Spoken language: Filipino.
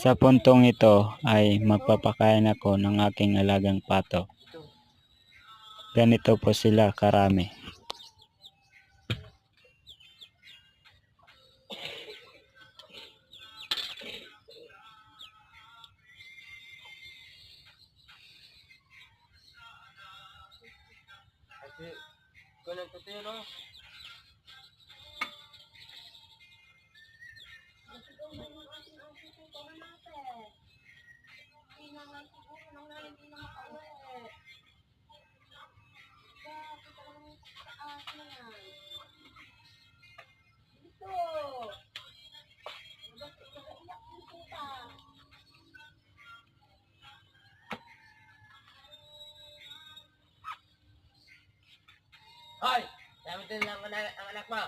Sa puntong ito ay magpapakain ako ng aking alagang pato. Ganito po sila karami. Kunin ko ito no? Hoy! Sabi din lang ang anak mo.